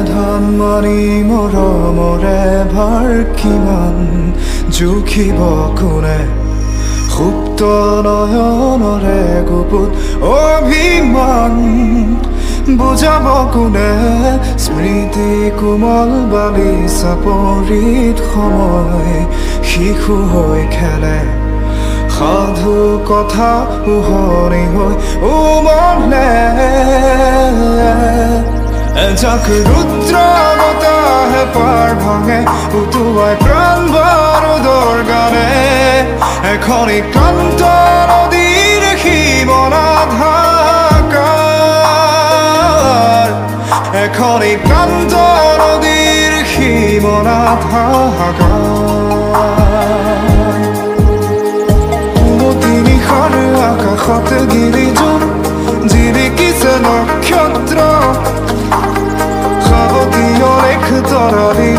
ধনমণি মৰমৰে ভাৰ কিমান জুখিব কোনে সুপ্ত নয়নৰে গুপুত অভিমান বুজাব কোনে স্মৃতি কোমল বালি চাপৰিত সময় শিশু হৈ খেলে সাধু কথা উহনি হৈ উমলে যাক ৰুদ্ৰ বতাহে পাৰ ভাঙে উটুৱাই প্ৰাণ বাৰুদৰ গানে এখন ক্লান্ত নদীৰ সীমনাধাকাৰ এখন ক্লান্ত নদীৰ সীমনাধাকাৰ নিশাৰ আকাশত গিৰিজন জিৰিকিছে নক্ষত্ৰ সাৱতীয় লেখ তৰালি